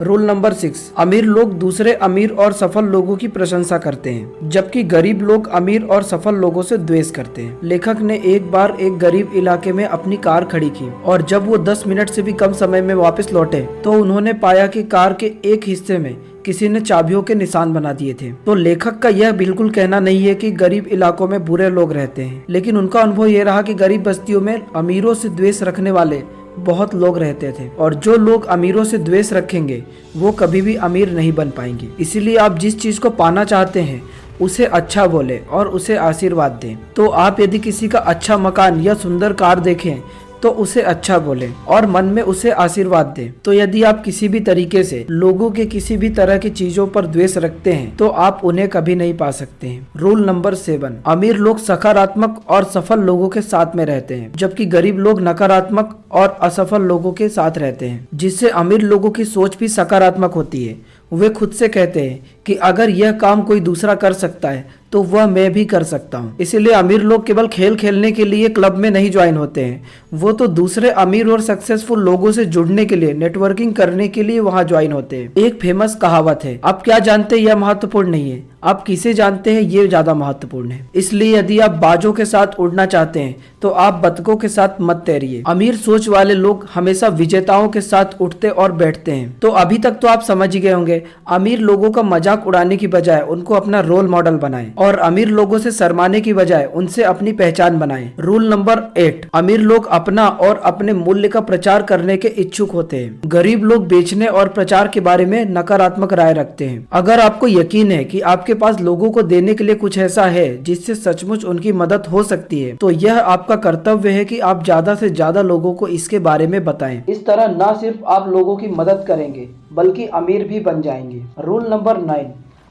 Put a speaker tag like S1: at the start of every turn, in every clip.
S1: Rule number 6, अमीर लोग दूसरे अमीर और सफल लोगों की प्रशंसा करते हैं, जबकि गरीब लोग अमीर और सफल लोगों से द्वेष करते हैं। लेखक ने एक बार एक गरीब इलाके में अपनी कार खड़ी की और जब वो 10 मिनट से भी कम समय में वापस लौटे तो उन्होंने पाया कि कार के एक हिस्से में किसी ने चाबियों के निशान बना दिए थे। तो लेखक का यह बिल्कुल कहना नहीं है कि गरीब इलाकों में बुरे लोग रहते हैं, लेकिन उनका अनुभव यह रहा कि गरीब बस्तियों में अमीरों से द्वेष रखने वाले बहुत लोग रहते थे, और जो लोग अमीरों से द्वेष रखेंगे वो कभी भी अमीर नहीं बन पाएंगे। इसीलिए आप जिस चीज को पाना चाहते हैं उसे अच्छा बोले और उसे आशीर्वाद दें। तो आप यदि किसी का अच्छा मकान या सुंदर कार देखें तो उसे अच्छा बोलें और मन में उसे आशीर्वाद दें। तो यदि आप किसी भी तरीके से लोगों के किसी भी तरह की चीजों पर द्वेष रखते हैं तो आप उन्हें कभी नहीं पा सकते हैं। रूल नंबर 7, अमीर लोग सकारात्मक और सफल लोगों के साथ में रहते हैं, जबकि गरीब लोग नकारात्मक और असफल लोगों के साथ रहते हैं। जिससे अमीर लोगों की सोच भी सकारात्मक होती है। वे खुद से कहते हैं कि अगर यह काम कोई दूसरा कर सकता है तो वह मैं भी कर सकता हूँ। इसीलिए अमीर लोग केवल खेल खेलने के लिए क्लब में नहीं ज्वाइन होते हैं, वो तो दूसरे अमीर और सक्सेसफुल लोगों से जुड़ने के लिए, नेटवर्किंग करने के लिए वहाँ ज्वाइन होते हैं। एक फेमस कहावत है, आप क्या जानते हैं यह महत्वपूर्ण नहीं है, आप किसे जानते हैं ये ज्यादा महत्वपूर्ण है। इसलिए यदि आप बाजों के साथ उड़ना चाहते हैं तो आप बतखों के साथ मत तैरिए। अमीर सोच वाले लोग हमेशा विजेताओं के साथ उठते और बैठते हैं। तो अभी तक तो आप समझ ही गए होंगे, अमीर लोगों का मजाक उड़ाने की बजाय उनको अपना रोल मॉडल बनाएं और अमीर लोगों से शर्माने की बजाय उनसे अपनी पहचान बनाएं। रूल नंबर 8, अमीर लोग अपना और अपने मूल्य का प्रचार करने के इच्छुक होते हैं। गरीब लोग बेचने और प्रचार के बारे में नकारात्मक राय रखते हैं। अगर आपको यकीन है कि आपके पास लोगों को देने के लिए कुछ ऐसा है जिससे सचमुच उनकी मदद हो सकती है, तो यह आपका कर्तव्य है कि आप ज्यादा से ज्यादा लोगों को इसके बारे में बताएं। इस तरह न सिर्फ आप लोगों की मदद करेंगे बल्कि अमीर भी बन जाएंगे। रूल नंबर 9,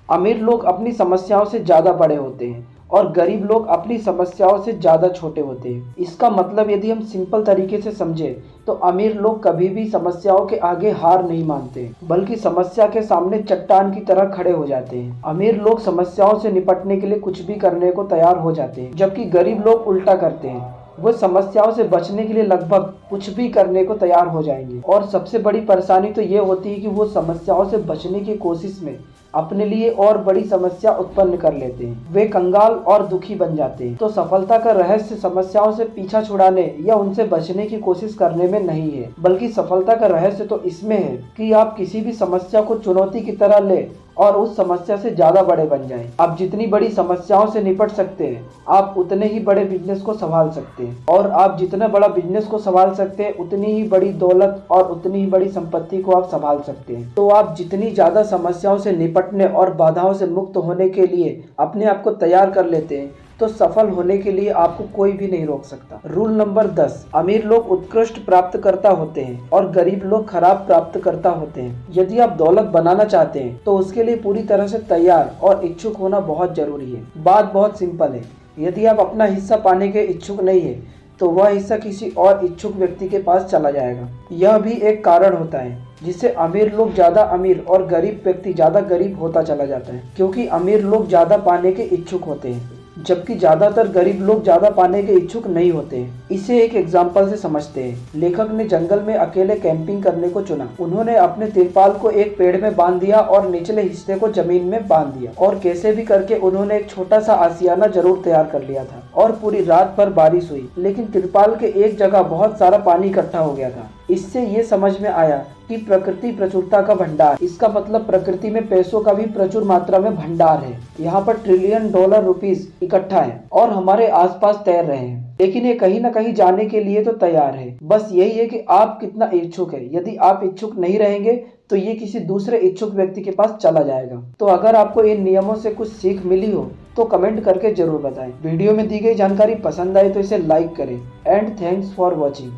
S1: अमीर लोग अपनी समस्याओं से ज्यादा बड़े होते हैं और गरीब लोग अपनी समस्याओं से ज्यादा छोटे होते हैं। इसका मतलब यदि हम सिंपल तरीके से समझे तो अमीर लोग कभी भी समस्याओं के आगे हार नहीं मानते, बल्कि समस्या के सामने चट्टान की तरह खड़े हो जाते हैं। अमीर लोग समस्याओं से निपटने के लिए कुछ भी करने को तैयार हो जाते हैं, जबकि गरीब लोग उल्टा करते हैं, वो समस्याओं से बचने के लिए लगभग कुछ भी करने को तैयार हो जाएंगे। और सबसे बड़ी परेशानी तो ये होती है कि वो समस्याओं से बचने की कोशिश में अपने लिए और बड़ी समस्या उत्पन्न कर लेते हैं। वे कंगाल और दुखी बन जाते हैं। तो सफलता का रहस्य समस्याओं से पीछा छुड़ाने या उनसे बचने की कोशिश करने में नहीं है, बल्कि सफलता का रहस्य तो इसमें है कि आप किसी भी समस्या को चुनौती की तरह ले और उस समस्या से ज्यादा बड़े बन जाएं। आप जितनी बड़ी समस्याओं से निपट सकते हैं आप उतने ही बड़े बिजनेस को संभाल सकते हैं, और आप जितना बड़ा बिजनेस को संभाल सकते हैं उतनी ही बड़ी दौलत और उतनी ही बड़ी संपत्ति को आप संभाल सकते हैं। तो आप जितनी ज्यादा समस्याओं से निपटने और बाधाओं से मुक्त होने के लिए अपने आप को तैयार कर लेते हैं तो सफल होने के लिए आपको कोई भी नहीं रोक सकता। रूल नंबर 10, अमीर लोग उत्कृष्ट प्राप्तकर्ता होते हैं और गरीब लोग खराब प्राप्तकर्ता होते हैं। यदि आप दौलत बनाना चाहते हैं तो उसके लिए पूरी तरह से तैयार और इच्छुक होना बहुत जरूरी है। बात बहुत सिंपल है, यदि आप अपना हिस्सा पाने के इच्छुक नहीं है तो वह हिस्सा किसी और इच्छुक व्यक्ति के पास चला जाएगा। यह भी एक कारण होता है जिससे अमीर लोग ज्यादा अमीर और गरीब व्यक्ति ज्यादा गरीब होता चला जाता है, क्योंकि अमीर लोग ज्यादा पाने के इच्छुक होते हैं जबकि ज्यादातर गरीब लोग ज्यादा पाने के इच्छुक नहीं होते हैं। इसे एक एग्जाम्पल से समझते हैं। लेखक ने जंगल में अकेले कैंपिंग करने को चुना। उन्होंने अपने तिरपाल को एक पेड़ में बांध दिया और निचले हिस्से को जमीन में बांध दिया, और कैसे भी करके उन्होंने एक छोटा सा आशियाना जरूर तैयार कर लिया था। और पूरी रात भर बारिश हुई, लेकिन तिरपाल के एक जगह बहुत सारा पानी इकट्ठा हो गया था। इससे ये समझ में आया कि प्रकृति प्रचुरता का भंडार, इसका मतलब प्रकृति में पैसों का भी प्रचुर मात्रा में भंडार है। यहाँ पर ट्रिलियन डॉलर रुपीस इकट्ठा है और हमारे आसपास तैर रहे हैं, लेकिन ये कहीं ना कहीं जाने के लिए तो तैयार है। बस यही है कि आप कितना इच्छुक है। यदि आप इच्छुक नहीं रहेंगे तो ये किसी दूसरे इच्छुक व्यक्ति के पास चला जाएगा। तो अगर आपको इन नियमों से कुछ सीख मिली हो तो कमेंट करके जरूर बताएं। वीडियो में दी गई जानकारी पसंद आए तो इसे लाइक करें। And thanks for watching.